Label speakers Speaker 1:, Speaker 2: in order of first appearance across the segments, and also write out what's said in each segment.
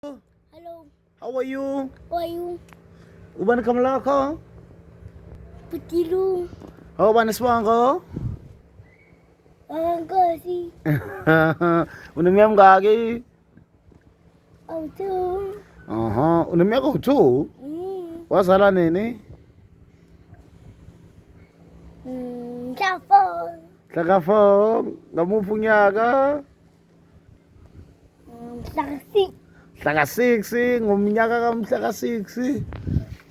Speaker 1: Hello.
Speaker 2: How are you?
Speaker 1: How are you?
Speaker 2: Ubani kama lako?
Speaker 1: Putilu.
Speaker 2: How bani swango?
Speaker 1: Nkosi.
Speaker 2: Una mngaki?
Speaker 1: Auto.
Speaker 2: Una miaka u2? Wazala nini?
Speaker 1: Chafo.
Speaker 2: Hlakafo, ngamuphi unyaka?
Speaker 1: Saksi.
Speaker 2: Hlaka 6 ngomnyaka kamhlaka 6.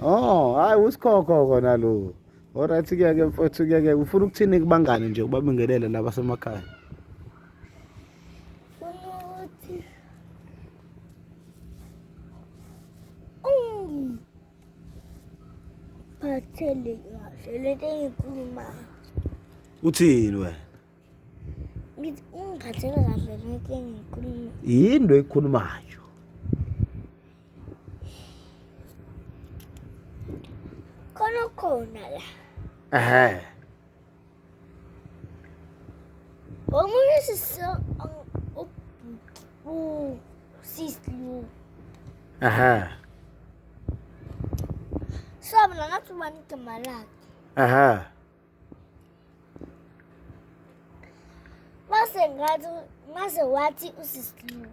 Speaker 2: Oh, hayi usikhokho kona lo. Alright ke mfowethu ke ufuna ukuthini kubangani nje ubabingelele laba semakhaya.
Speaker 1: Umuthi. Phathele kahle lento engikhulumayo.
Speaker 2: Uthini wena?
Speaker 1: Ngithi ungiphathele kahle lento engikhulumayo.
Speaker 2: Yini ekhulumayo?
Speaker 1: Khona la. Omunye sislu. Sabe la ngathi ubani igama lakhe. Mase wathi usislu.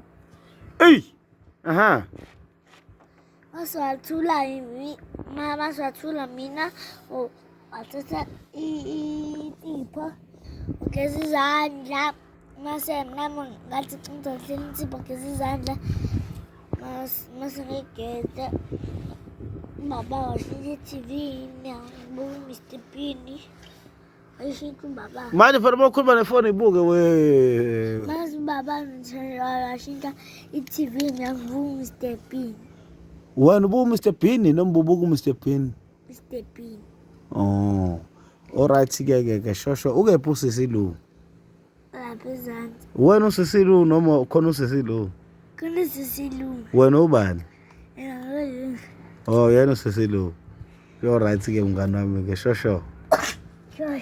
Speaker 2: Ey.
Speaker 1: Maswathula mina wathatha itipho ugeza izandla mase nami ngathi ngizodlela itipho ugeza izandla mase ngigeza baba washintsha i-TV ngiyabuka Mr. Bean ayishintsha ubaba
Speaker 2: Manje fanele bakhuluma nefoni ibuke we.
Speaker 1: mase ubaba washintsha i-TV ngiyabuka Mr. Bean.
Speaker 2: Wena ubuka Mr. Bean noma ubuka Mr. Bean?
Speaker 1: Mr. Bean.
Speaker 2: Oh. Alright ke shosho ukephi usisilu?
Speaker 1: Lapha ezantsi.
Speaker 2: Wena usisilu noma khona usisilu?
Speaker 1: Khona usisilu.
Speaker 2: Wena ubani?
Speaker 1: Yena.
Speaker 2: Oh, yena usisilu. Alright ke mngani wami ke shosho.
Speaker 1: Sure.